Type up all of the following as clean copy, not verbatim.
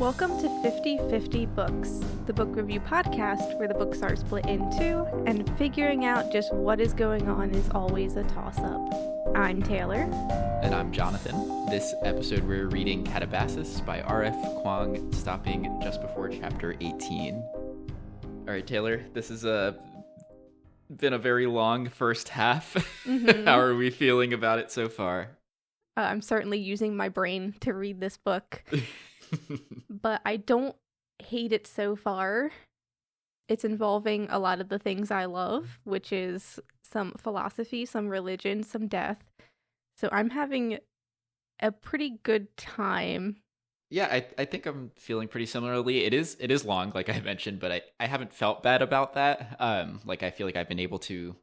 Welcome to 50/50 Books, the book review podcast where the books are split in two, and figuring out just what is going on is always a toss-up. I'm Taylor. And I'm Jonathan. This episode we're reading Katabasis by R.F. Kuang, stopping just before chapter 18. All right, Taylor, this has been a very long first half. Mm-hmm. How are we feeling about it so far? I'm certainly using my brain to read this book. But I don't hate it so far. It's involving a lot of the things I love, which is some philosophy, some religion, some death. So I'm having a pretty good time. Yeah, I think I'm feeling pretty similarly. It is long, like I mentioned, but I haven't felt bad about that. I feel like I've been able to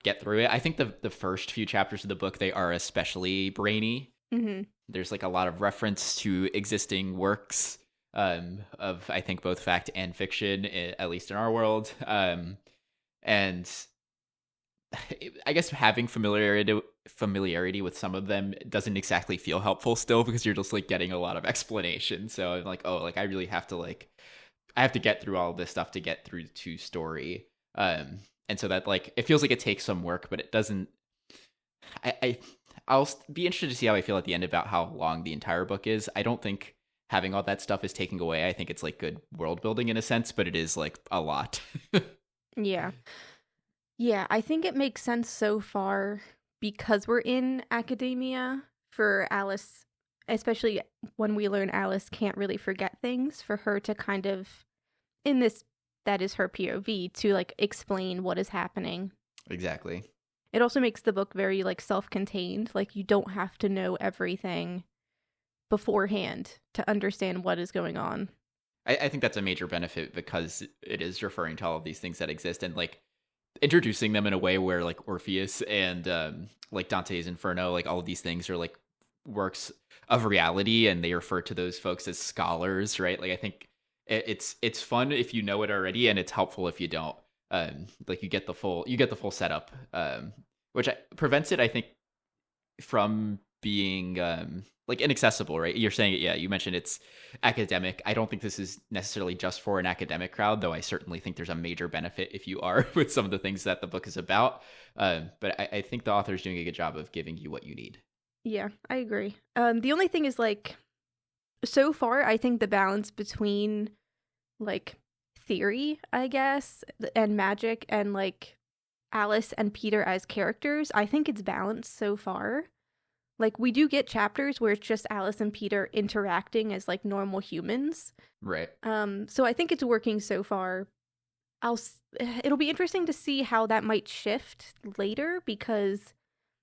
get through it. I think the first few chapters of the book, they are especially brainy. Mm-hmm. There's like a lot of reference to existing works of, I think, both fact and fiction, at least in our world. And I guess having familiarity with some of them doesn't exactly feel helpful still, because you're just like getting a lot of explanation. So I'm like, oh, like I really have to I have to get through all of this stuff to get through to story. And so that it feels like it takes some work, but it doesn't. I'll be interested to see how I feel at the end about how long the entire book is. I don't think having all that stuff is taking away. I think it's like good world building in a sense, but it is like a lot. Yeah. Yeah, I think it makes sense so far because we're in academia for Alice, especially when we learn Alice can't really forget things, for her to kind of, in this, that is her POV, to explain what is happening. Exactly. It also makes the book very self-contained. You don't have to know everything beforehand to understand what is going on. I think that's a major benefit because it is referring to all of these things that exist and introducing them in a way where Orpheus and Dante's Inferno, all of these things are works of reality, and they refer to those folks as scholars, right? I think it's fun if you know it already, and it's helpful if you don't. You get the full setup, which prevents it, I think, from being inaccessible, right? You're saying, yeah, you mentioned it's academic. I don't think this is necessarily just for an academic crowd, though I certainly think there's a major benefit if you are with some of the things that the book is about. But I think the author is doing a good job of giving you what you need. Yeah, I agree. The only thing is so far, I think the balance between theory, I guess, and magic, and Alice and Peter as characters, I think it's balanced so far. We do get chapters where it's just Alice and Peter interacting as normal humans. Right. So I think it's working so far. It'll be interesting to see how that might shift later, because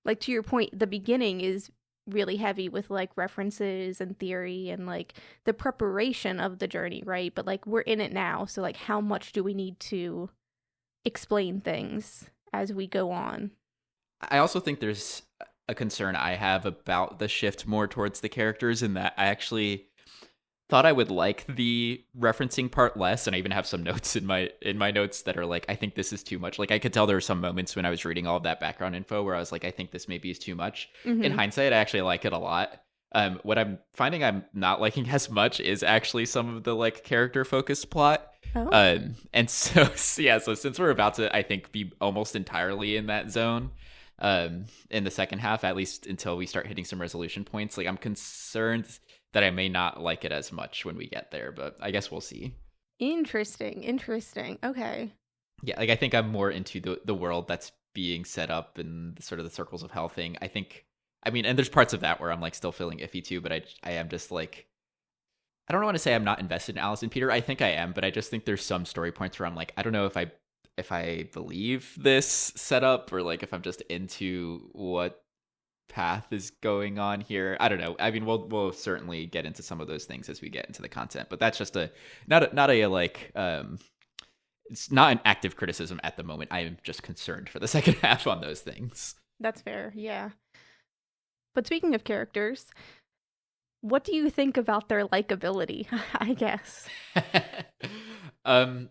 to your point, the beginning is really heavy with references and theory and the preparation of the journey, right? But we're in it now, so how much do we need to explain things as we go on? I also think there's a concern I have about the shift more towards the characters, in that I actually thought I would like the referencing part less, and I even have some notes in my notes that are I think this is too much. I could tell there were some moments when I was reading all of that background info where I was I think this maybe is too much. Mm-hmm. In hindsight, I actually like it a lot. What I'm finding I'm not liking as much is actually some of the character focused plot. Oh. And so since we're about to, I think, be almost entirely in that zone in the second half, at least until we start hitting some resolution points, I'm concerned that I may not like it as much when we get there, but I guess we'll see. Interesting. Okay. Yeah, I think I'm more into the world that's being set up and sort of the circles of hell thing. And there's parts of that where I'm still feeling iffy too, but I am just I don't want to say I'm not invested in Alice and Peter. I think I am, but I just think there's some story points where I'm I don't know if I believe this setup, or if I'm just into what path is going on here. I don't know. We'll certainly get into some of those things as we get into the content, but that's just it's not an active criticism at the moment. I am just concerned for the second half on those things. That's fair, yeah. But speaking of characters, what do you think about their likability, I guess? I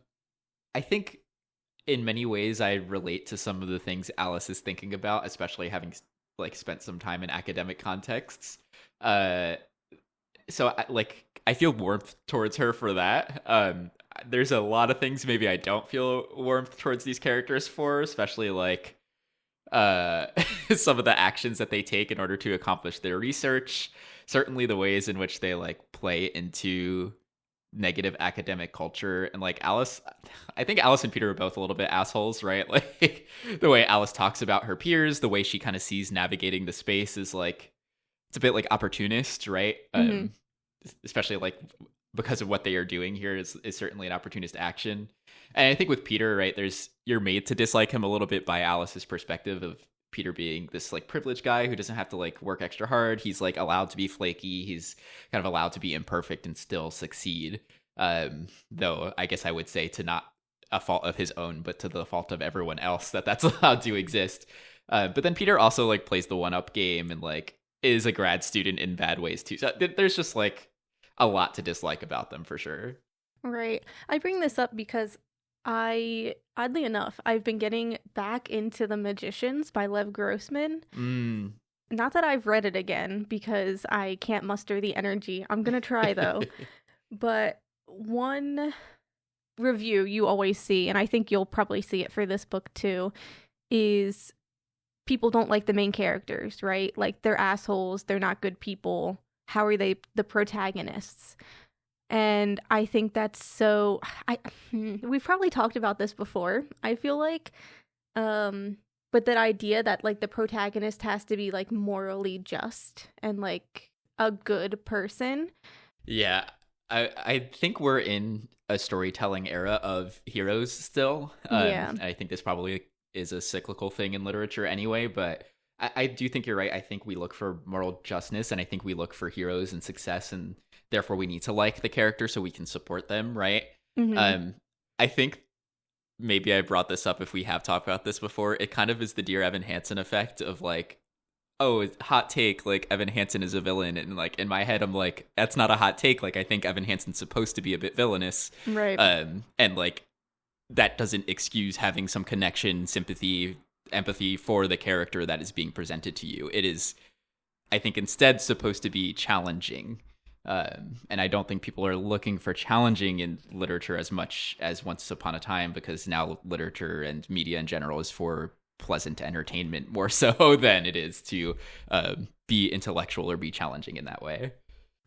think in many ways I relate to some of the things Alice is thinking about, especially having spent some time in academic contexts. I feel warmth towards her for that. There's a lot of things maybe I don't feel warmth towards these characters for, especially like uh some of the actions that they take in order to accomplish their research. Certainly the ways in which they like play into negative academic culture. And like Alice, I think Alice and Peter are both a little bit assholes, right? Like the way Alice talks about her peers, the way she kind of sees navigating the space is like it's a bit like opportunist, right? Mm-hmm. Especially like because of what they are doing here is certainly an opportunist action. And I think with Peter, right, you're made to dislike him a little bit by Alice's perspective of Peter being this like privileged guy who doesn't have to like work extra hard. He's like allowed to be flaky. He's kind of allowed to be imperfect and still succeed. Though I guess I would say to not a fault of his own, but to the fault of everyone else that's allowed to exist. But then Peter also like plays the one up game and like is a grad student in bad ways too. So there's just like a lot to dislike about them for sure. Right. I bring this up because oddly enough, I've been getting back into The Magicians by Lev Grossman. Not that I've read it again because I can't muster the energy. I'm going to try though. But one review you always see, and I think you'll probably see it for this book too, is people don't like the main characters, right? Like they're assholes, they're not good people. How are they the protagonists? And I think that's so we've probably talked about this before, I feel like. But that idea that like the protagonist has to be like morally just and like a good person. Yeah. I think we're in a storytelling era of heroes still. Yeah. I think this probably is a cyclical thing in literature anyway, but I do think you're right. I think we look for moral justness, and I think we look for heroes and success, and therefore we need to like the character so we can support them, right? Mm-hmm. I think maybe I brought this up if we have talked about this before. It kind of is the Dear Evan Hansen effect of like, oh, hot take, like Evan Hansen is a villain, and like in my head I'm like, that's not a hot take. Like I think Evan Hansen's supposed to be a bit villainous, Right. and like that doesn't excuse having some connection, sympathy, empathy for the character that is being presented to you. It is, I think, instead supposed to be challenging. And I don't think people are looking for challenging in literature as much as once upon a time, because now literature and media in general is for pleasant entertainment more so than it is to be intellectual or be challenging in that way.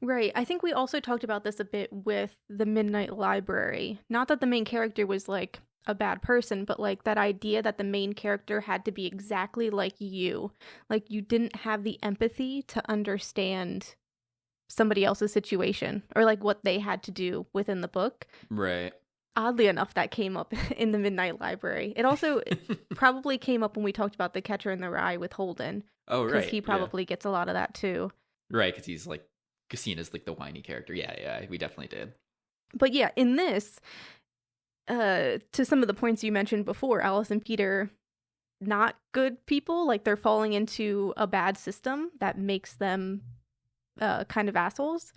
Right. I think we also talked about this a bit with The Midnight Library. Not that the main character was like a bad person, but like that idea that the main character had to be exactly like you. Like you didn't have the empathy to understand somebody else's situation or like what they had to do within the book. Right. Oddly enough, that came up in The Midnight Library. It also probably came up when we talked about The Catcher in the Rye with Holden. Oh, right. Because he probably gets a lot of that too. Right, because he's like seen as like the whiny character. Yeah, we definitely did. But yeah, in this, to some of the points you mentioned before, Alice and Peter, not good people. Like they're falling into a bad system that makes them kind of assholes.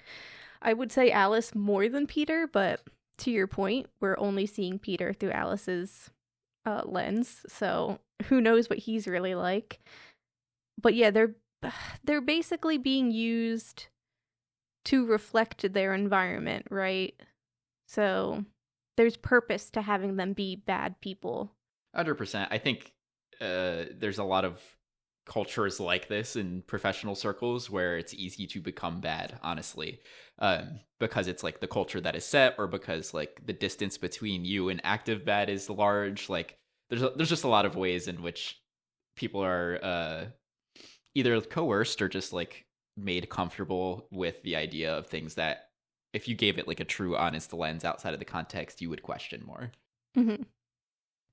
I would say Alice more than Peter, but to your point, we're only seeing Peter through Alice's lens. So who knows what he's really like. But yeah, they're basically being used to reflect their environment, right? So there's purpose to having them be bad people. 100%. I think there's a lot of cultures like this in professional circles where it's easy to become bad, honestly, because it's like the culture that is set, or because like the distance between you and active bad is large. Like there's just a lot of ways in which people are either coerced or just like made comfortable with the idea of things that if you gave it like a true honest lens outside of the context, you would question more. Mm-hmm.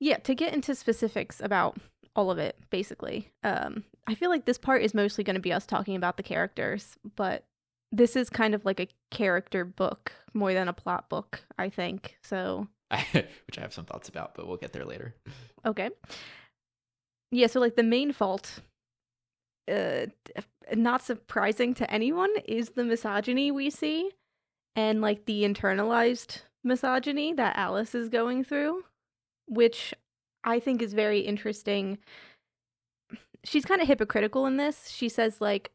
Yeah, to get into specifics about all of it, basically, I feel like this part is mostly going to be us talking about the characters, but this is kind of like a character book more than a plot book, I think. So, which I have some thoughts about, but we'll get there later. Okay. Yeah, so like the main fault, not surprising to anyone, is the misogyny we see, and like the internalized misogyny that Alice is going through, which I think is very interesting. She's kind of hypocritical in this. She says like,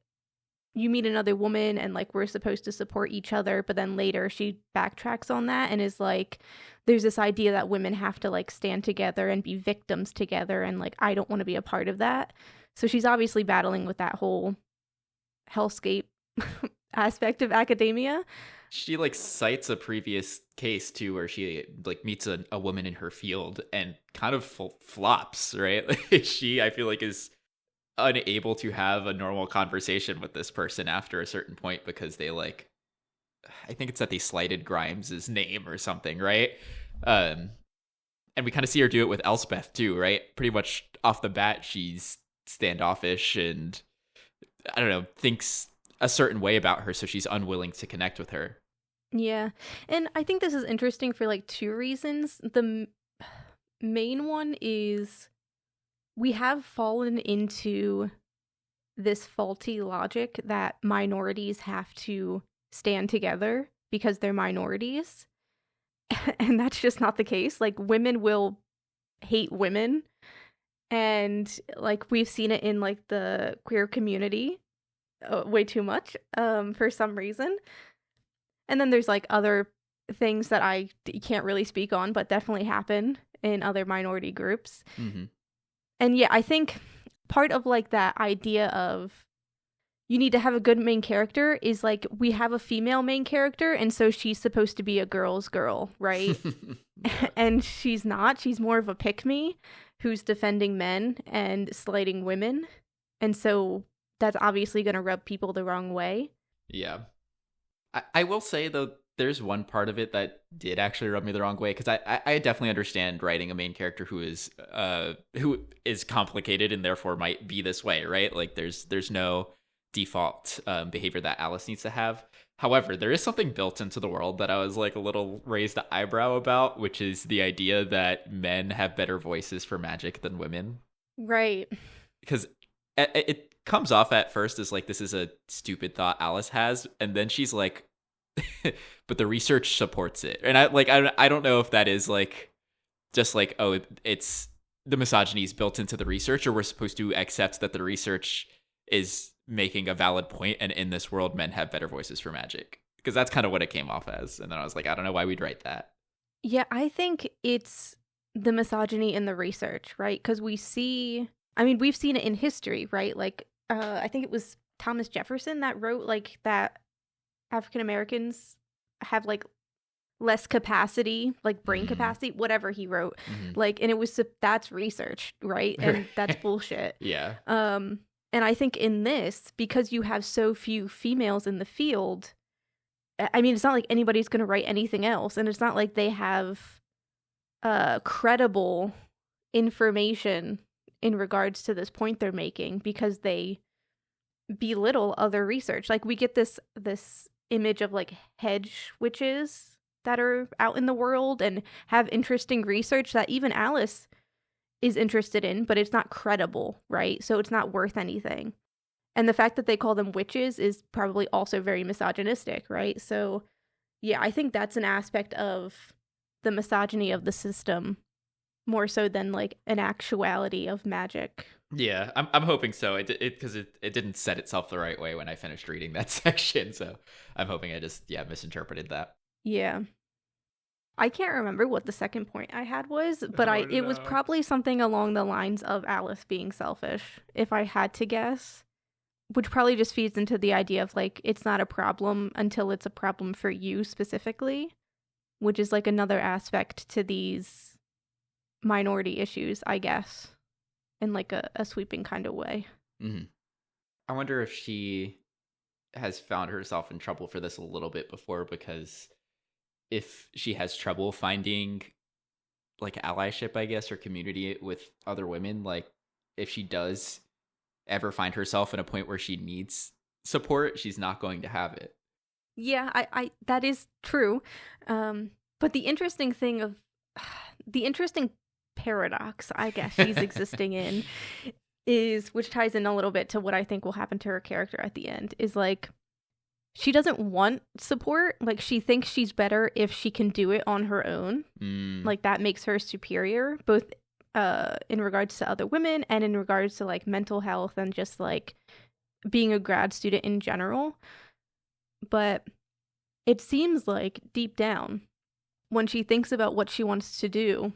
you meet another woman and like we're supposed to support each other, but then later she backtracks on that and is like, there's this idea that women have to like stand together and be victims together, and like I don't want to be a part of that. So she's obviously battling with that whole hellscape aspect of academia. She like cites a previous case too where she like meets a woman in her field and kind of flops, right? Like, she, I feel like, is unable to have a normal conversation with this person after a certain point because they like, I think it's that they slighted Grimes's name or something, right? And we kind of see her do it with Elspeth too, right? Pretty much off the bat, she's standoffish and I don't know, thinks a certain way about her, so she's unwilling to connect with her. Yeah. And I think this is interesting for like two reasons. The main one is we have fallen into this faulty logic that minorities have to stand together because they're minorities. And that's just not the case. Like, women will hate women. And like we've seen it in like the queer community way too much for some reason. And then there's like other things that I can't really speak on, but definitely happen in other minority groups. Mm-hmm. And yeah, I think part of like that idea of you need to have a good main character is like we have a female main character, and so she's supposed to be a girl's girl, right? And she's not. She's more of a pick-me who's defending men and slighting women. And so that's obviously going to rub people the wrong way. Yeah. I will say, though, there's one part of it that did actually rub me the wrong way, because I definitely understand writing a main character who is complicated and therefore might be this way, right? Like there's no default behavior that Alice needs to have. However, there is something built into the world that I was like a little raised the eyebrow about, which is the idea that men have better voices for magic than women. Right. Because it comes off at first as like, this is a stupid thought Alice has, and then she's like, but the research supports it. And I don't know if that is like just like, oh, it's the misogyny is built into the research, or we're supposed to accept that the research is making a valid point, and in this world men have better voices for magic, because that's kind of what it came off as. And then I was like, I don't know why we'd write that. Yeah, I think it's the misogyny in the research, right? Because we've seen it in history, right? Like I think it was Thomas Jefferson that wrote like that African Americans have like less capacity, like brain capacity, whatever he wrote. Like, and it was, that's research, right? And that's bullshit. Yeah. And I think in this, because you have so few females in the field, I mean, it's not like anybody's going to write anything else. And it's not like they have credible information in regards to this point they're making, because they belittle other research. Like, we get this image of like hedge witches that are out in the world and have interesting research that even Alice is interested in, but it's not credible, right? So it's not worth anything. And the fact that they call them witches is probably also very misogynistic, right? So yeah, I think that's an aspect of the misogyny of the system more so than like an actuality of magic. Yeah, I'm hoping so. Because it didn't set itself the right way when I finished reading that section. So I'm hoping I just misinterpreted that. Yeah. I can't remember what the second point I had was, but it was probably something along the lines of Alice being selfish, if I had to guess, which probably just feeds into the idea of like, it's not a problem until it's a problem for you specifically, which is like another aspect to these minority issues, I guess, in like a sweeping kind of way. Mm-hmm. I wonder if she has found herself in trouble for this a little bit before, because if she has trouble finding like allyship, I guess, or community with other women, like if she does ever find herself in a point where she needs support, she's not going to have it. Yeah, I that is true. But the interesting paradox, I guess, she's existing in is, which ties in a little bit to what I think will happen to her character at the end, is like, she doesn't want support. Like, she thinks she's better if she can do it on her own. Like, that makes her superior, both in regards to other women and in regards to like mental health and just like being a grad student in general. But it seems like deep down, when she thinks about what she wants to do,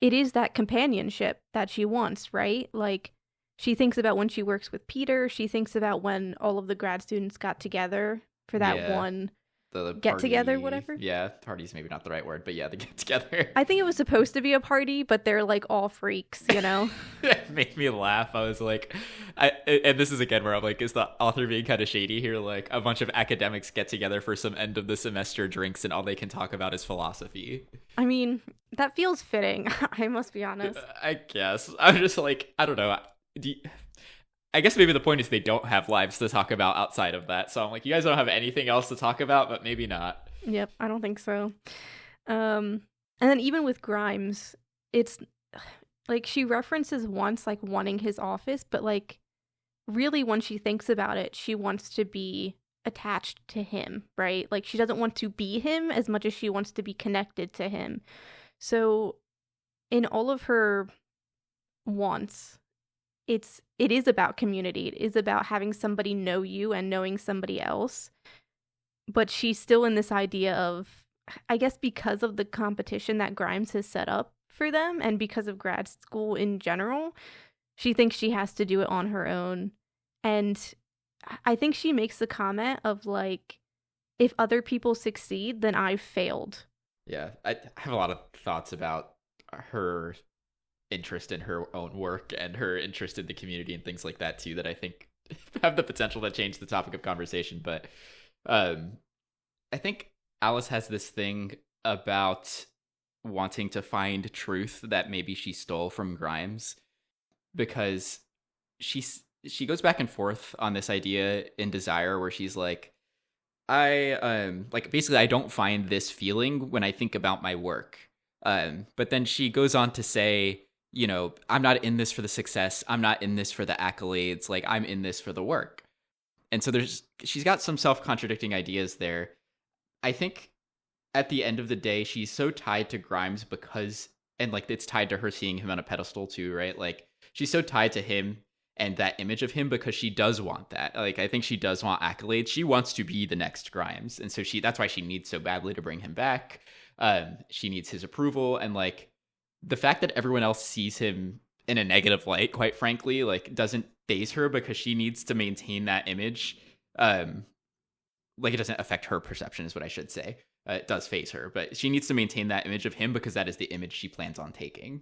it is that companionship that she wants, right? Like, she thinks about when she works with Peter. She thinks about when all of the grad students got together for that one the get together, party, whatever. Yeah, party's maybe not the right word, but yeah, the get together. I think it was supposed to be a party, but they're like all freaks, you know? It made me laugh. I was like, and this is again where I'm like, is the author being kind of shady here? Like, a bunch of academics get together for some end of the semester drinks, and all they can talk about is philosophy. I mean, that feels fitting. I must be honest. I guess. I'm just like, I don't know. I guess maybe the point is they don't have lives to talk about outside of that. So I'm like, you guys don't have anything else to talk about, but maybe not. Yep, I don't think so. And then even with Grimes, it's like she references once like wanting his office, but like really when she thinks about it, she wants to be attached to him, right? Like she doesn't want to be him as much as she wants to be connected to him. So in all of her wants, it is about community. It is about having somebody know you and knowing somebody else. But she's still in this idea of, I guess because of the competition that Grimes has set up for them and because of grad school in general, she thinks she has to do it on her own. And I think she makes the comment of like, if other people succeed, then I've failed. Yeah, I have a lot of thoughts about her interest in her own work and her interest in the community and things like that too, that I think have the potential to change the topic of conversation. But I think Alice has this thing about wanting to find truth that maybe she stole from Grimes, because she goes back and forth on this idea in Desire where she's like, basically I don't find this feeling when I think about my work. But then she goes on to say, you know, I'm not in this for the success. I'm not in this for the accolades. Like, I'm in this for the work. And so she's got some self-contradicting ideas there. I think at the end of the day, she's so tied to Grimes because, and like it's tied to her seeing him on a pedestal too, right? Like she's so tied to him and that image of him because she does want that. Like, I think she does want accolades. She wants to be the next Grimes. And so that's why she needs so badly to bring him back. She needs his approval. And like, the fact that everyone else sees him in a negative light, quite frankly, like doesn't faze her because she needs to maintain that image. Like it doesn't affect her perception is what I should say. It does faze her, but she needs to maintain that image of him because that is the image she plans on taking.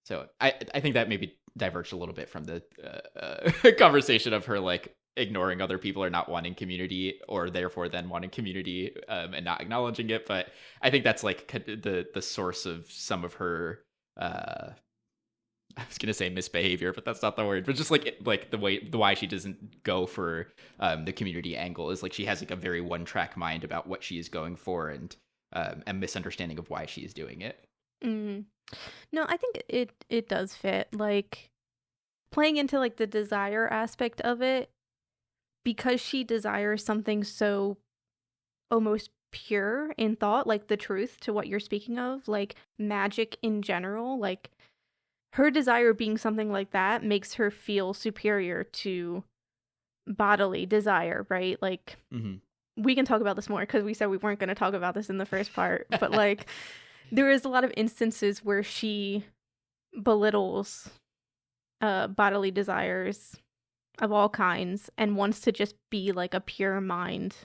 So I think that maybe diverged a little bit from the conversation of her like ignoring other people or not wanting community, or therefore then wanting community and not acknowledging it. But I think that's like the source of some of her I was gonna say misbehavior, but that's not the word. But just like the why she doesn't go for the community angle is like she has like a very one track mind about what she is going for and a misunderstanding of why she is doing it. Mm. No, I think it does fit. Like playing into like the desire aspect of it, because she desires something so almost pure in thought, like the truth to what you're speaking of, like magic in general, like her desire being something like that makes her feel superior to bodily desire, right? Like, we can talk about this more because we said we weren't going to talk about this in the first part, but like there is a lot of instances where she belittles bodily desires of all kinds and wants to just be like a pure mind,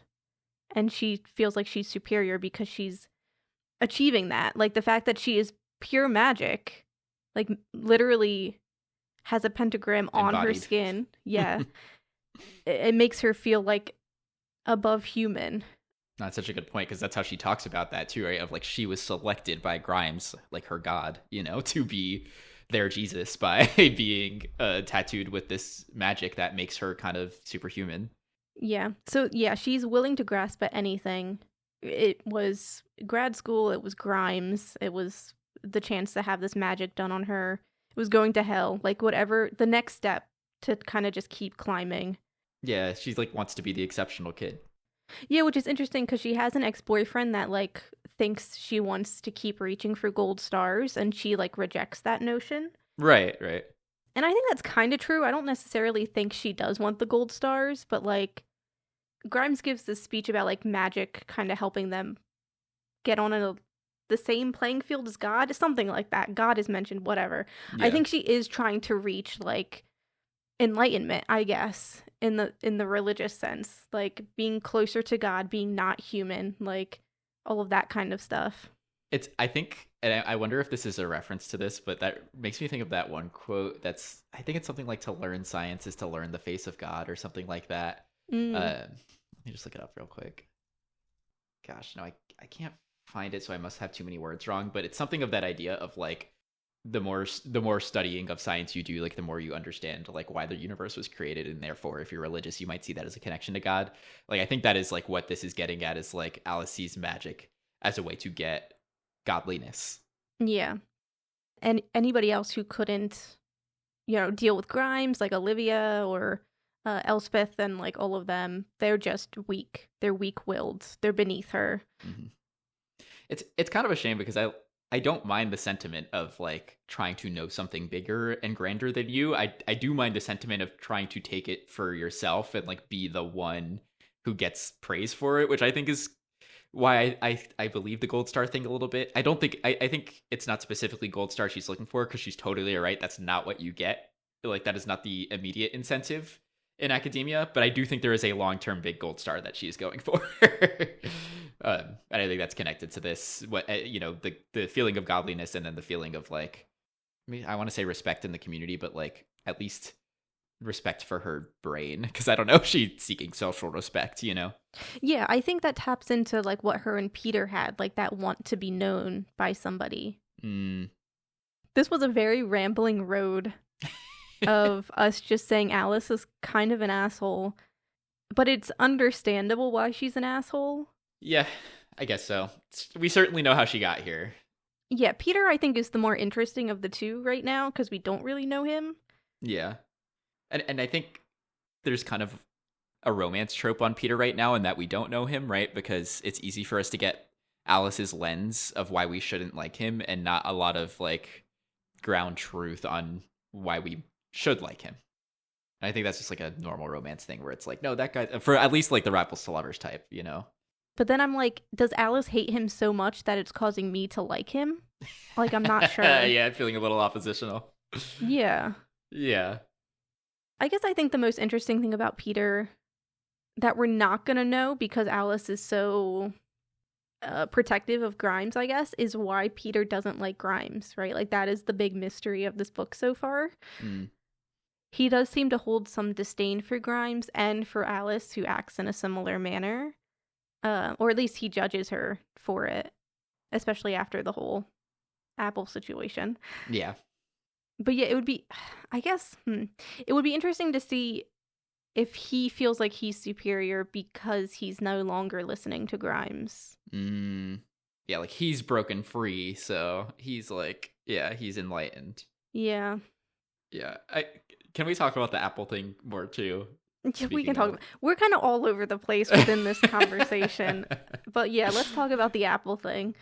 and she feels like she's superior because she's achieving that. Like the fact that she is pure magic, like literally has a pentagram on her skin, yeah. It makes her feel like above human. That's such a good point, because that's how she talks about that too, right? Of like she was selected by Grimes, like her god, you know, to be their Jesus by being tattooed with this magic that makes her kind of superhuman. Yeah. So yeah, she's willing to grasp at anything. It was grad school, it was Grimes, it was the chance to have this magic done on her. It was going to hell, like whatever the next step to kind of just keep climbing. Yeah, she's like wants to be the exceptional kid. Yeah, which is interesting because she has an ex-boyfriend that like thinks she wants to keep reaching for gold stars, and she like rejects that notion. Right. And I think that's kind of true. I don't necessarily think she does want the gold stars, but like Grimes gives this speech about like Magick kind of helping them get on the same playing field as God, something like that. God is mentioned, whatever. Yeah. I think she is trying to reach like enlightenment, I guess, in the religious sense, like being closer to God, being not human, like all of that kind of stuff. I think, and I wonder if this is a reference to this, but that makes me think of that one quote I think it's something like, to learn science is to learn the face of God, or something like that. Let me just look it up real quick. Gosh, no, I can't find it, so I must have too many words wrong, but it's something of that idea of like, the more studying of science you do, like the more you understand like why the universe was created, and therefore if you're religious you might see that as a connection to God. Like I think that is like what this is getting at, is like Alice sees magic as a way to get godliness. Yeah. And anybody else who couldn't, deal with Grimes, like Olivia or Elspeth and like all of them, they're just weak. They're weak-willed. They're beneath her. Mm-hmm. It's kind of a shame, because I don't mind the sentiment of like trying to know something bigger and grander than you. I do mind the sentiment of trying to take it for yourself and like be the one who gets praise for it, which I think is why I believe the gold star thing a little bit. I think it's not specifically gold star she's looking for, because she's totally right. That's not what you get. Like that is not the immediate incentive in academia, but I do think there is a long-term big gold star that she's going for. And I think that's connected to this, what the feeling of godliness, and then the feeling of like, I want to say respect in the community, but like at least respect for her brain, because I don't know if she's seeking social respect, Yeah, I think that taps into like what her and Peter had, like that want to be known by somebody. This was a very rambling road of us just saying Alice is kind of an asshole, but it's understandable why she's an asshole. Yeah, I guess so. We certainly know how she got here. Yeah, Peter I think is the more interesting of the two right now, because we don't really know him. Yeah. And I think there's kind of a romance trope on Peter right now, in that we don't know him, right? Because it's easy for us to get Alice's lens of why we shouldn't like him, and not a lot of like ground truth on why we should like him. And I think that's just like a normal romance thing, where it's like, no, that guy, for at least like the rivals to lovers type, But then I'm like, does Alice hate him so much that it's causing me to like him? Like, I'm not sure. Yeah, feeling a little oppositional. Yeah. Yeah. I guess I think the most interesting thing about Peter that we're not going to know, because Alice is so protective of Grimes, I guess, is why Peter doesn't like Grimes, right? Like, that is the big mystery of this book so far. He does seem to hold some disdain for Grimes and for Alice, who acts in a similar manner. Or at least he judges her for it, especially after the whole Apple situation. Yeah. But yeah, it would be, I guess, it would be interesting to see if he feels like he's superior because he's no longer listening to Grimes. Yeah, like he's broken free, so he's like, yeah, he's enlightened. Yeah. Yeah. Can we talk about the Apple thing more too? We can talk about, we're kind of all over the place within this conversation. But yeah, let's talk about the Apple thing.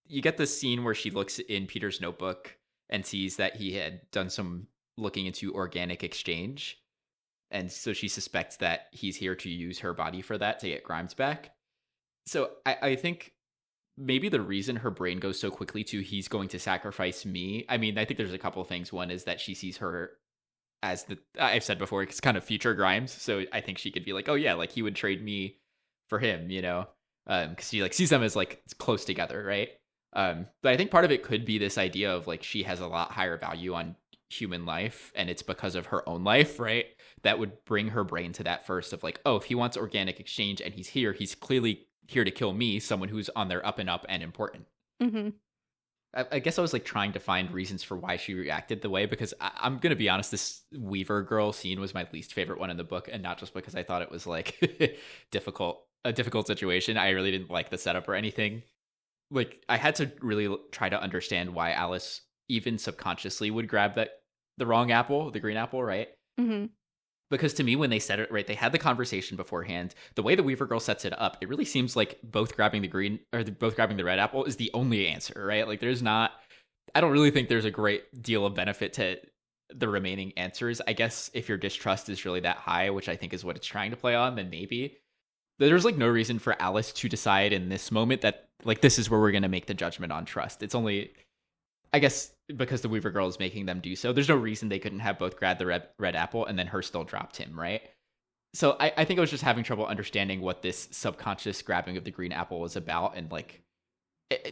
You get this scene where she looks in Peter's notebook and sees that he had done some looking into organic exchange. And so she suspects that he's here to use her body for that, to get Grimes back. So I think maybe the reason her brain goes so quickly to he's going to sacrifice me. I mean, I think there's a couple of things. One is that she sees her as I've said before, it's kind of future Grimes. So I think she could be like, oh yeah, like he would trade me for him, because she like sees them as like close together, right? But I think part of it could be this idea of like she has a lot higher value on human life, and it's because of her own life, right? That would bring her brain to that first of like, oh, if he wants organic exchange and he's here, he's clearly here to kill me, someone who's on their up and up and important. Mm-hmm. I guess I was like trying to find reasons for why she reacted the way, because I'm going to be honest, this Weaver girl scene was my least favorite one in the book, and not just because I thought it was like a difficult situation. I really didn't like the setup or anything. Like I had to really try to understand why Alice even subconsciously would grab the wrong apple, the green apple, right? Mm-hmm. Because to me, when they said it, right, they had the conversation beforehand. The way the Weaver girl sets it up, it really seems like both grabbing the green or both grabbing the red apple is the only answer, right? Like there's not, I don't really think there's a great deal of benefit to the remaining answers. I guess if your distrust is really that high, which I think is what it's trying to play on, then maybe. There's like no reason for Alice to decide in this moment that like this is where we're going to make the judgment on trust. It's only, I guess, because the Weaver Girl is making them do so. There's no reason they couldn't have both grabbed the red apple and then her still dropped him, right? So I think I was just having trouble understanding what this subconscious grabbing of the green apple was about. And like,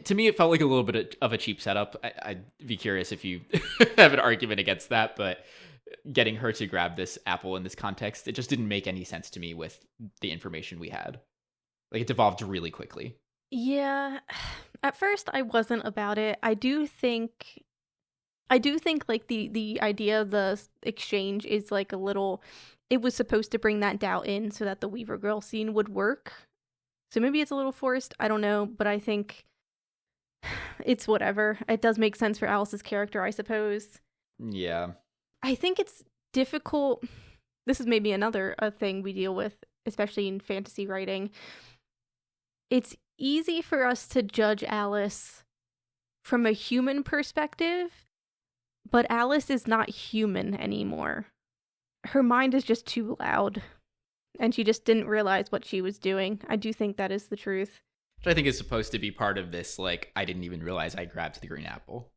to me, it felt like a little bit of a cheap setup. I'd be curious if you have an argument against that, but getting her to grab this apple in this context, it just didn't make any sense to me with the information we had. Like, it devolved really quickly. Yeah, at first I wasn't about it. I do think like the idea of the exchange is like a little, it was supposed to bring that doubt in so that the Weaver Girl scene would work. So maybe it's a little forced, I don't know, but I think it's whatever. It does make sense for Alice's character, I suppose. Yeah. I think it's difficult. This is maybe another thing we deal with, especially in fantasy writing. It's easy for us to judge Alice from a human perspective, but Alice is not human anymore. Her mind is just too loud, and she just didn't realize what she was doing. I do think that is the truth. Which I think is supposed to be part of this, like, I didn't even realize I grabbed the green apple.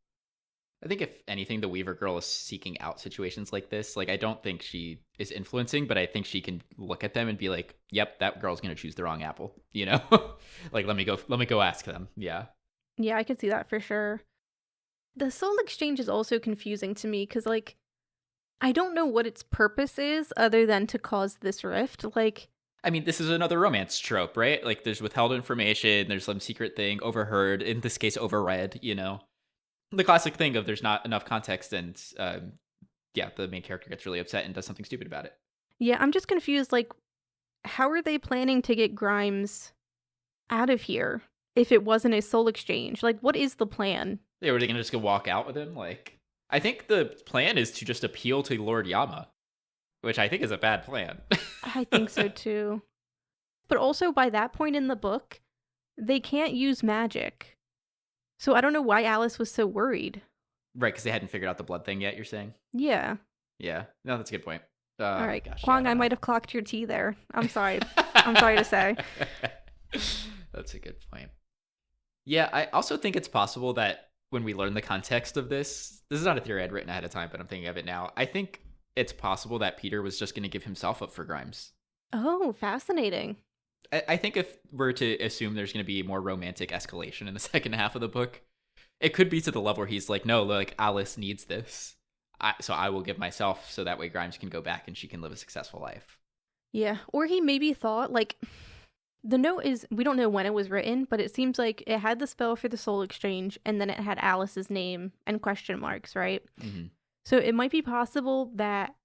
I think if anything, the Weaver Girl is seeking out situations like this. Like, I don't think she is influencing, but I think she can look at them and be like, yep, that girl's going to choose the wrong apple, you know? Like, let me go ask them. Yeah. Yeah, I could see that for sure. The soul exchange is also confusing to me because, like, I don't know what its purpose is other than to cause this rift. Like, I mean, this is another romance trope, right? Like, there's withheld information, there's some secret thing, overheard, in this case, overread, you know? The classic thing of there's not enough context and, the main character gets really upset and does something stupid about it. Yeah, I'm just confused, like, how are they planning to get Grimes out of here if it wasn't a soul exchange? Like, what is the plan? Yeah, were they going to just go walk out with him? Like, I think the plan is to just appeal to Lord Yama, which I think is a bad plan. I think so too. But also, by that point in the book, they can't use magic. So I don't know why Alice was so worried. Right, because they hadn't figured out the blood thing yet, you're saying? Yeah. Yeah. No, that's a good point. All right. Gosh, Kuang, I might have clocked your tea there. I'm sorry. I'm sorry to say. That's a good point. Yeah, I also think it's possible that when we learn the context of this is not a theory I'd written ahead of time, but I'm thinking of it now. I think it's possible that Peter was just going to give himself up for Grimes. Oh, fascinating. I think if we're to assume there's going to be more romantic escalation in the second half of the book, it could be to the level where he's like, no, like, Alice needs this. So I will give myself so that way Grimes can go back and she can live a successful life. Yeah. Or he maybe thought, like, the note is, we don't know when it was written, but it seems like it had the spell for the soul exchange and then it had Alice's name and question marks, right? Mm-hmm. So it might be possible that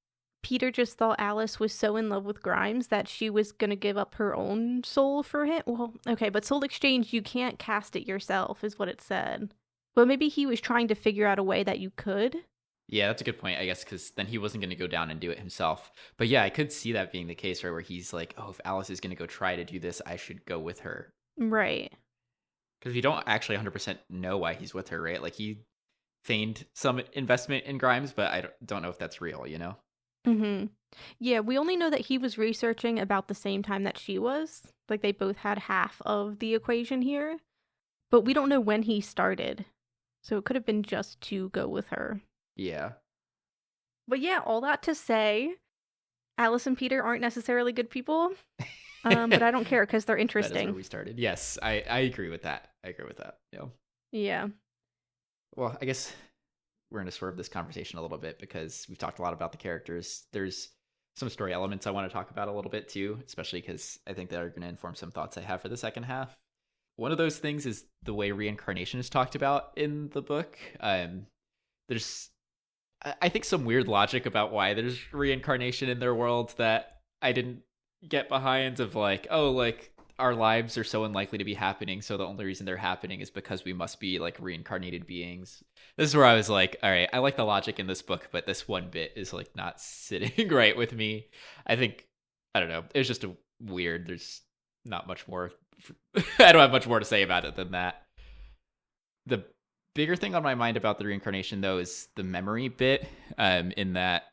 Peter just thought Alice was so in love with Grimes that she was going to give up her own soul for him. Well, okay, but soul exchange, you can't cast it yourself, is what it said. But maybe he was trying to figure out a way that you could. Yeah, that's a good point, I guess, because then he wasn't going to go down and do it himself. But yeah, I could see that being the case, right, where he's like, oh, if Alice is going to go try to do this, I should go with her. Right. Because we don't actually 100% know why he's with her, right? Like, he feigned some investment in Grimes, but I don't know if that's real, you know? Mm-hmm. Yeah, we only know that he was researching about the same time that she was. Like, they both had half of the equation here. But we don't know when he started. So it could have been just to go with her. Yeah. But yeah, all that to say, Alice and Peter aren't necessarily good people. But I don't care because they're interesting. That is where we started. Yes, I agree with that. Yeah. Yeah. Well, I guess we're going to swerve this conversation a little bit because we've talked a lot about the characters. There's some story elements I want to talk about a little bit too, especially because I think they're going to inform some thoughts I have for the second half. One of those things is the way reincarnation is talked about in the book. There's, I think, some weird logic about why there's reincarnation in their world that I didn't get behind, of like, oh, like, our lives are so unlikely to be happening, so the only reason they're happening is because we must be like reincarnated beings. This is where I was like, all right, I like the logic in this book, but this one bit is like not sitting right with me. I think, I don't know, it was just a weird, there's not much more I don't have much more to say about it than that. The bigger thing on my mind about the reincarnation, though, is the memory bit, in that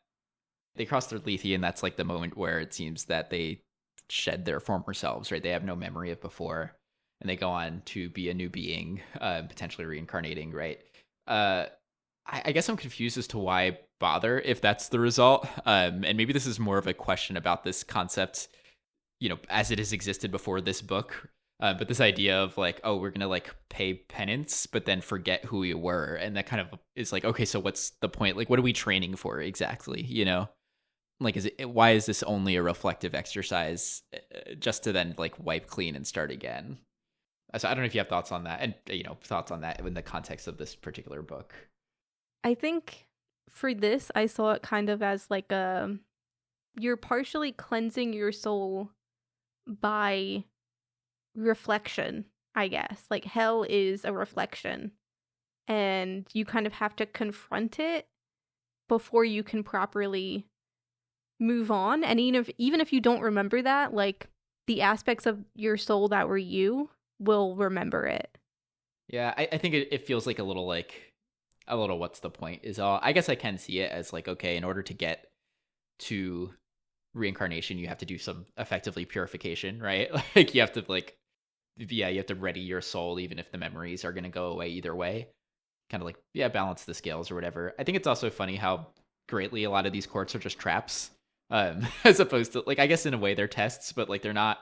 they cross their Lethe, and that's like the moment where it seems that they shed their former selves, right? They have no memory of before, and they go on to be a new being, potentially reincarnating, right? I guess I'm confused as to why bother if that's the result. And maybe this is more of a question about this concept, as it has existed before this book. But this idea of like, oh, we're going to like pay penance, but then forget who we were. And that kind of is like, okay, so what's the point? Like, what are we training for exactly? Like, why is this only a reflective exercise, just to then like wipe clean and start again? So I don't know if you have thoughts on that, and thoughts on that in the context of this particular book. I think for this, I saw it kind of as like you're partially cleansing your soul by reflection, I guess. Like hell is a reflection, and you kind of have to confront it before you can properly move on. And even if you don't remember that, like the aspects of your soul that were you will remember it. Yeah, I think it feels like a little what's the point is all. I guess I can see it as like, okay, in order to get to reincarnation, you have to do some effectively purification, right? Like you have to you have to ready your soul, even if the memories are going to go away either way. Kind of like, yeah, balance the scales or whatever. I think it's also funny how greatly a lot of these courts are just traps, as opposed to like, I guess in a way they're tests, but like they're not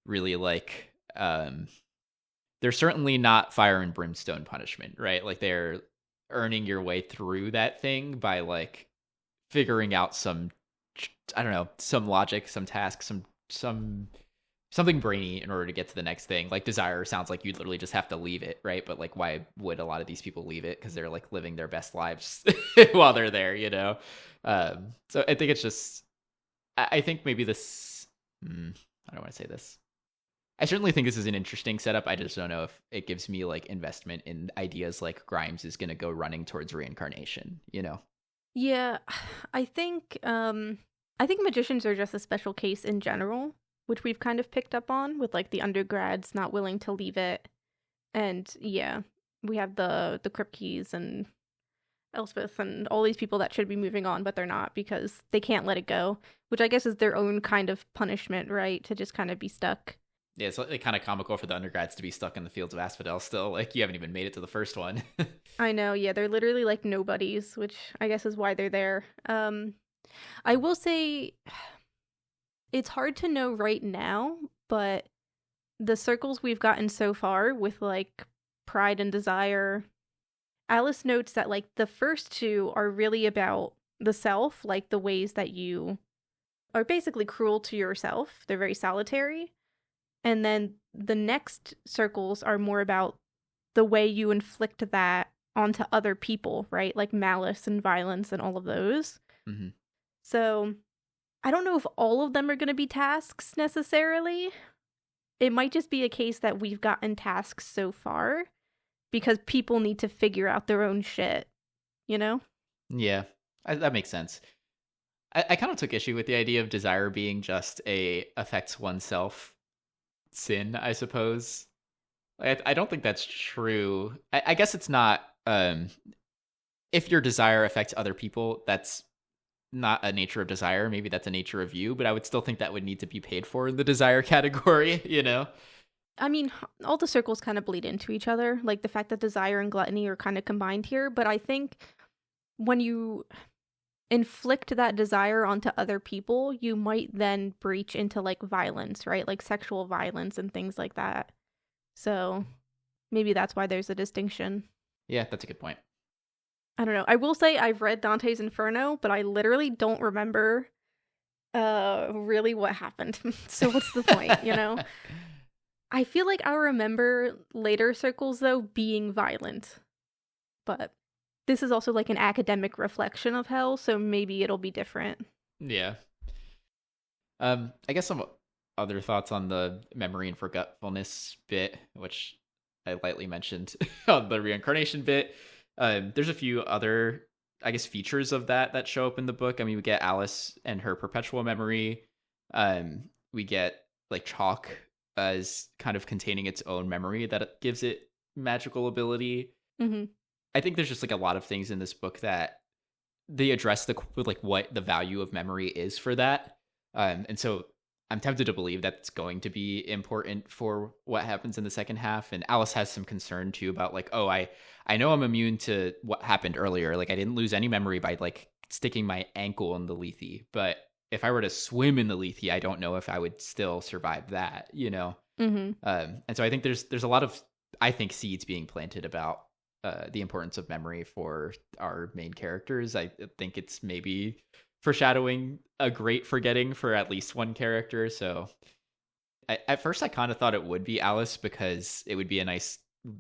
really like, they're certainly not fire and brimstone punishment, right? Like they're earning your way through that thing by like figuring out some, I don't know, some logic, some task, something brainy in order to get to the next thing. Like desire sounds like you literally just have to leave it, right? But like, why would a lot of these people leave it? Because they're like living their best lives while they're there, So I think it's just, I think maybe this, I don't want to say this. I certainly think this is an interesting setup. I just don't know if it gives me like investment in ideas like Grimes is going to go running towards reincarnation, Yeah, I think magicians are just a special case in general, which we've kind of picked up on with like the undergrads not willing to leave it. And yeah, we have the Kripkes and Elspeth and all these people that should be moving on, but they're not because they can't let it go, which I guess is their own kind of punishment, right? To just kind of be stuck. Yeah, it's like kind of comical for the undergrads to be stuck in the fields of asphodel still. Like, you haven't even made it to the first one. I know, yeah, they're literally like nobodies, which I guess is why they're there. I will say it's hard to know right now, but the circles we've gotten so far with like pride and desire, Alice notes that like the first two are really about the self, like the ways that you are basically cruel to yourself. They're very solitary. And then the next circles are more about the way you inflict that onto other people, right? Like malice and violence and all of those. Mm-hmm. So I don't know if all of them are going to be tasks necessarily. It might just be a case that we've gotten tasks so far because people need to figure out their own shit, Yeah, that makes sense. I kind of took issue with the idea of desire being just affects oneself sin, I suppose. I don't think that's true. I guess it's not. If your desire affects other people, that's not a nature of desire. Maybe that's a nature of you, but I would still think that would need to be paid for in the desire category, I mean, all the circles kind of bleed into each other. Like the fact that desire and gluttony are kind of combined here, but I think when you inflict that desire onto other people, you might then breach into like violence, right? Like sexual violence and things like that. So maybe that's why there's a distinction. Yeah, that's a good point. I don't know. I will say I've read Dante's Inferno, but I literally don't remember really what happened. So what's the point, I feel like I remember later circles though being violent. But this is also like an academic reflection of hell, so maybe it'll be different. Yeah. I guess some other thoughts on the memory and forgetfulness bit, which I lightly mentioned on the reincarnation bit. There's a few other, I guess, features of that show up in the book. I mean, we get Alice and her perpetual memory. We get like chalk as kind of containing its own memory that gives it magical ability. Mm-hmm. I think there's just like a lot of things in this book that they address like what the value of memory is for that. And so I'm tempted to believe that's going to be important for what happens in the second half. And Alice has some concern too about like, oh, I know I'm immune to what happened earlier. Like I didn't lose any memory by like sticking my ankle in the Lethe, but if I were to swim in the Lethe, I don't know if I would still survive that, you know? Mm-hmm. And so I think there's a lot of, I think, seeds being planted about the importance of memory for our main characters. I think it's maybe foreshadowing a great forgetting for at least one character. So at first I kind of thought it would be Alice because it would be a nice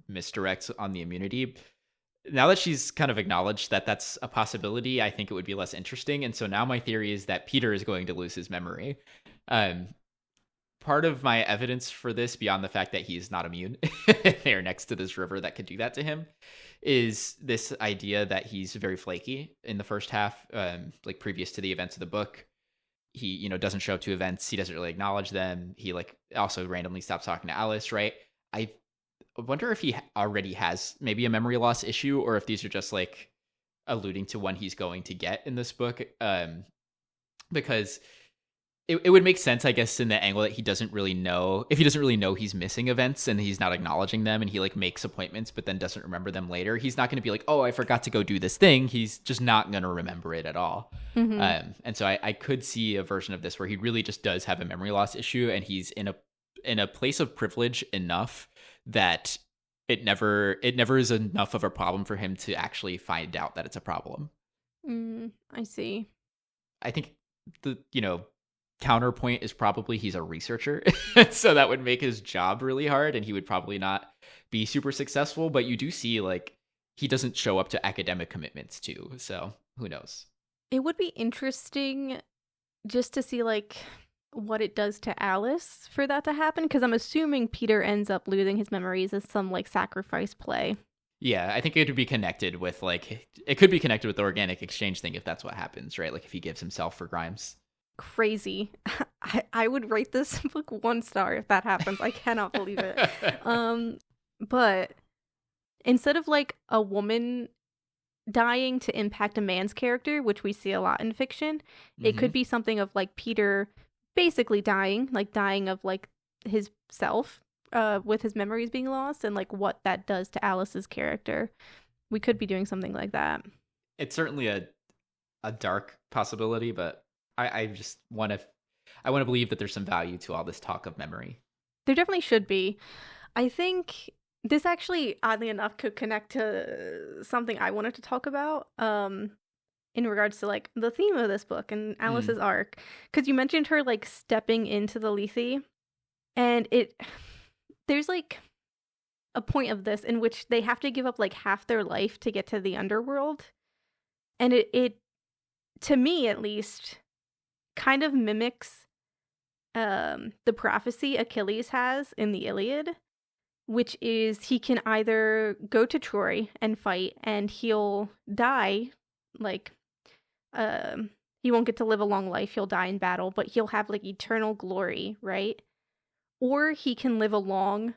misdirect on the immunity. Now that she's kind of acknowledged that that's a possibility, I think it would be less interesting. And so now my theory is that Peter is going to lose his memory. Part of my evidence for this, beyond the fact that he's not immune, they're next to this river that could do that to him, is this idea that he's very flaky in the first half, like previous to the events of the book. He, you know, doesn't show up to events. He doesn't really acknowledge them. He like also randomly stops talking to Alice, right? I wonder if he already has maybe a memory loss issue, or if these are just like alluding to one he's going to get in this book. Because it would make sense, I guess, in the angle that he doesn't really know, if he doesn't really know he's missing events and he's not acknowledging them and he like makes appointments but then doesn't remember them later, he's not going to be like, oh, I forgot to go do this thing. He's just not going to remember it at all. Mm-hmm. And so I could see a version of this where he really just does have a memory loss issue, and he's in a place of privilege enough that it never is enough of a problem for him to actually find out that it's a problem. I see. I think the, you know, counterpoint is probably he's a researcher. So that would make his job really hard and he would probably not be super successful. But you do see like he doesn't show up to academic commitments too. So who knows? It would be interesting just to see like what it does to Alice for that to happen, because I'm assuming Peter ends up losing his memories as some like sacrifice play. Yeah, I think it would be connected with like, it could be connected with the organic exchange thing if that's what happens, right? Like if he gives himself for Grimes. Crazy. I would rate this book 1 star if that happens. I cannot believe it. But instead of like a woman dying to impact a man's character, which we see a lot in fiction, it could be something of like Peter basically dying of like his self, with his memories being lost, and like what that does to Alice's character. We could be doing something like that. It's certainly a dark possibility, but I just want to believe that there's some value to all this talk of memory. There definitely should be. I think this actually, oddly enough, could connect to something I wanted to talk about in regards to like the theme of this book and Alice's arc. Because you mentioned her like stepping into the Lethe, and there's like a point of this in which they have to give up like half their life to get to the underworld. And it to me at least, kind of mimics the prophecy Achilles has in the Iliad, which is he can either go to Troy and fight and he'll die, like he won't get to live a long life, he'll die in battle, but he'll have like eternal glory, right? Or he can live a long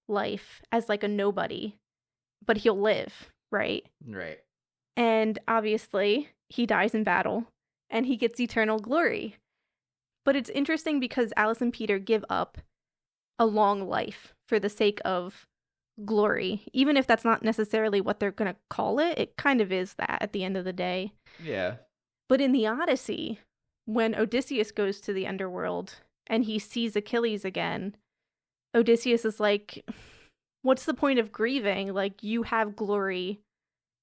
life as like a nobody, but he'll live, right? Right. And obviously he dies in battle and he gets eternal glory. But it's interesting because Alice and Peter give up a long life for the sake of glory. Even if that's not necessarily what they're going to call it, it kind of is that at the end of the day. Yeah. But in the Odyssey, when Odysseus goes to the underworld and he sees Achilles again, Odysseus is like, what's the point of grieving? Like, you have glory.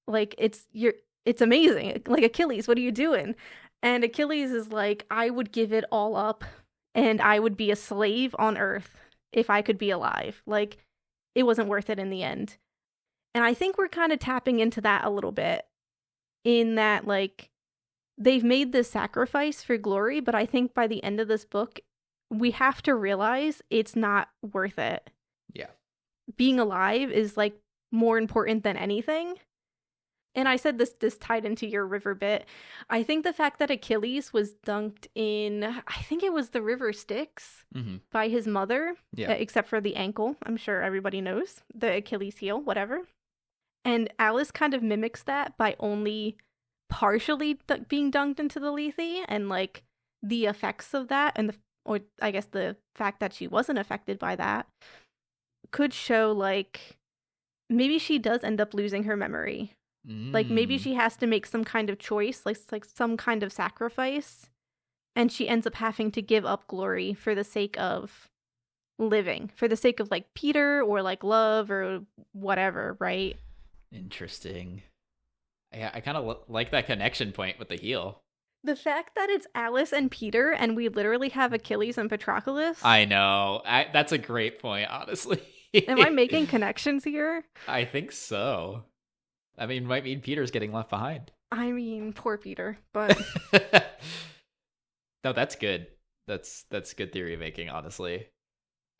Like, it's amazing. Like, Achilles, what are you doing? And Achilles is like, I would give it all up and I would be a slave on Earth if I could be alive. Like, it wasn't worth it in the end. And I think we're kind of tapping into that a little bit in that, like, they've made this sacrifice for glory, but I think by the end of this book, we have to realize it's not worth it. Yeah. Being alive is, like, more important than anything. And I said this tied into your river bit. I think the fact that Achilles was dunked in, I think it was the river Styx by his mother, except for the ankle. I'm sure everybody knows the Achilles heel, whatever. And Alice kind of mimics that by only partially being dunked into the lethe, and like the effects of that, and or I guess the fact that she wasn't affected by that could show like maybe she does end up losing her memory. Like maybe she has to make some kind of choice, like some kind of sacrifice, and she ends up having to give up glory for the sake of living, for the sake of like Peter or like love or whatever, right? Interesting. I kind of like that connection point with the heel. The fact that it's Alice and Peter and we literally have Achilles and Patroclus. I know. That's a great point, honestly. Am I making connections here? I think so. I mean, might mean Peter's getting left behind. I mean, poor Peter, but no, that's good. That's good theory making, honestly.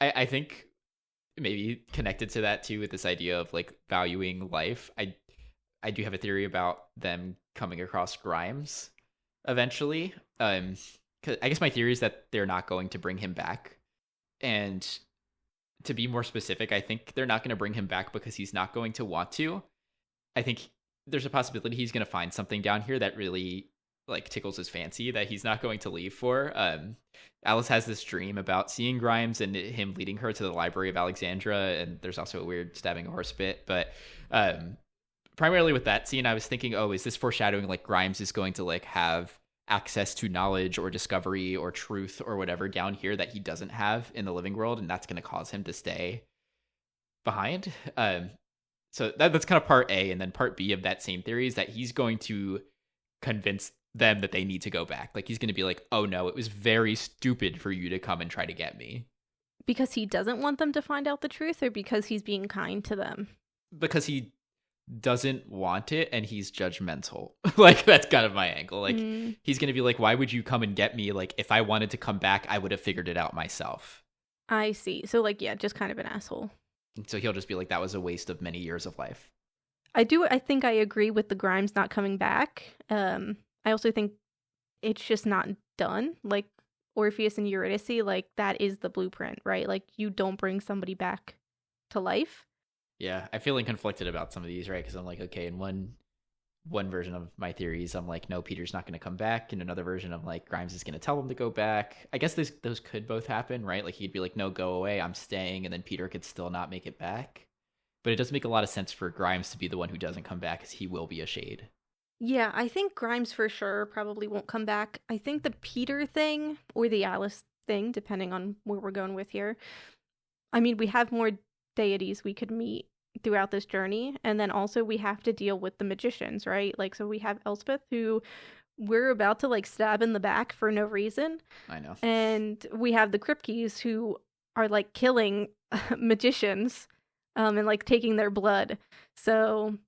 I think maybe connected to that too with this idea of like valuing life. I do have a theory about them coming across Grimes eventually. 'Cause I guess my theory is that they're not going to bring him back. And to be more specific, I think they're not going to bring him back because he's not going to want to. I think there's a possibility he's going to find something down here that really like tickles his fancy that he's not going to leave for. Alice has this dream about seeing Grimes and him leading her to the Library of Alexandra, and there's also a weird stabbing a horse bit. But primarily with that scene, I was thinking, oh, is this foreshadowing like Grimes is going to like have access to knowledge or discovery or truth or whatever down here that he doesn't have in the living world, and that's going to cause him to stay behind. So that's kind of part A, and then part B of that same theory is that he's going to convince them that they need to go back. Like he's going to be like, oh no, it was very stupid for you to come and try to get me. Because he doesn't want them to find out the truth, or because he's being kind to them? Because he doesn't want it and he's judgmental. Like that's kind of my angle. Like he's going to be like, why would you come and get me? Like if I wanted to come back, I would have figured it out myself. I see. So like, yeah, just kind of an asshole. So he'll just be like, that was a waste of many years of life. I think I agree with the Grimes not coming back. I also think it's just not done. Like Orpheus and Eurydice, like that is the blueprint, right? Like you don't bring somebody back to life. Yeah, I'm feeling conflicted about some of these, right? Because I'm like, okay, in one version of my theories, I'm like, no, Peter's not going to come back. In another version, I'm like, Grimes is going to tell him to go back. I guess those could both happen, right? Like he'd be like, no, go away, I'm staying, and then Peter could still not make it back. But it does make a lot of sense for Grimes to be the one who doesn't come back, because he will be a shade. Yeah, I think Grimes for sure probably won't come back. I think the Peter thing, or the Alice thing, depending on where we're going with here. I mean, we have more deities we could meet throughout this journey, and then also we have to deal with the magicians, right? Like, so we have Elspeth, who we're about to like stab in the back for no reason. I know. And we have the Kripkes, who are like killing magicians and like taking their blood. So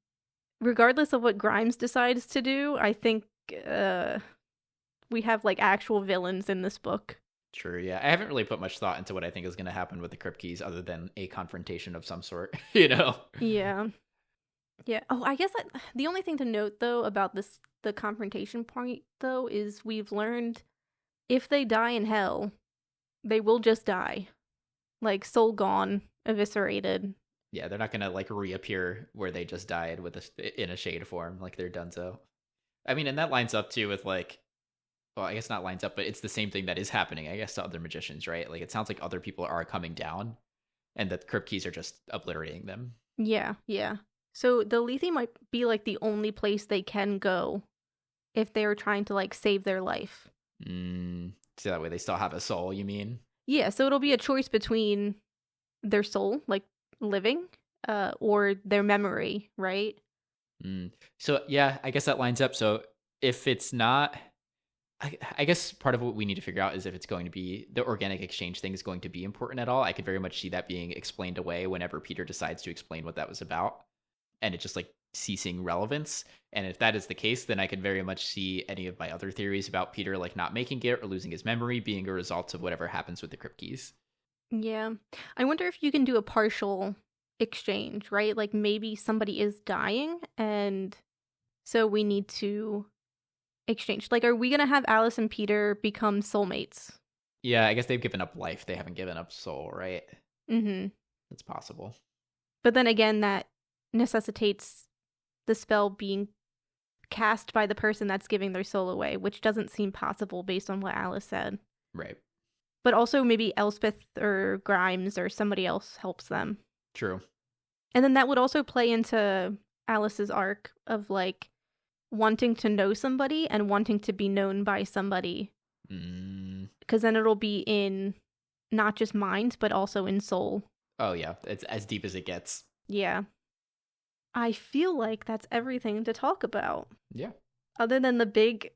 regardless of what Grimes decides to do, I think we have like actual villains in this book. True, yeah. I haven't really put much thought into what I think is going to happen with the Kripkes other than a confrontation of some sort, you know? Yeah. Yeah. Oh, I guess the only thing to note, though, about the confrontation point, though, is we've learned if they die in hell, they will just die. Like, soul gone, eviscerated. Yeah, they're not going to, like, reappear where they just died in a shade form, like they're donezo. I mean, and that lines up, too, with, like, well, I guess not lines up, but it's the same thing that is happening, I guess, to other magicians, right? Like, it sounds like other people are coming down, and that Kripkes are just obliterating them. Yeah, yeah. So the Lethe might be, like, the only place they can go if they're trying to, like, save their life. So that way they still have a soul, you mean? Yeah, so it'll be a choice between their soul, like, living, or their memory, right? So, yeah, I guess that lines up. So if it's not... I guess part of what we need to figure out is if it's going to be the organic exchange thing is going to be important at all. I could very much see that being explained away whenever Peter decides to explain what that was about, and it's just like ceasing relevance. And if that is the case, then I could very much see any of my other theories about Peter like not making it or losing his memory being a result of whatever happens with the Kripkes. Yeah. I wonder if you can do a partial exchange, right? Like maybe somebody is dying and so we need to exchange. Like, are we gonna have Alice and Peter become soulmates? Yeah, I guess they've given up life. They haven't given up soul, right? Mm-hmm. It's possible. But then again, that necessitates the spell being cast by the person that's giving their soul away, which doesn't seem possible based on what Alice said. Right. But also maybe Elspeth or Grimes or somebody else helps them. True. And then that would also play into Alice's arc of like wanting to know somebody and wanting to be known by somebody. Because then it'll be in not just mind, but also in soul. Oh, yeah. It's as deep as it gets. Yeah. I feel like that's everything to talk about. Yeah. Other than the big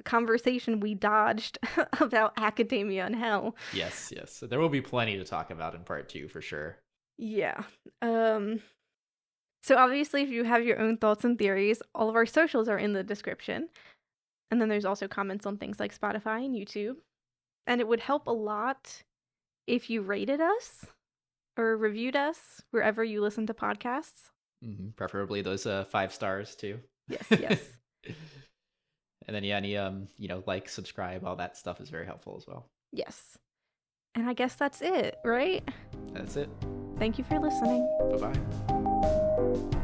conversation we dodged about academia and hell. Yes. So there will be plenty to talk about in part 2 for sure. Yeah. So obviously, if you have your own thoughts and theories, all of our socials are in the description. And then there's also comments on things like Spotify and YouTube. And it would help a lot if you rated us or reviewed us wherever you listen to podcasts. Preferably those 5 stars too. Yes. And then any like, subscribe, all that stuff is very helpful as well. Yes. And I guess that's it, right? That's it. Thank you for listening. Bye-bye.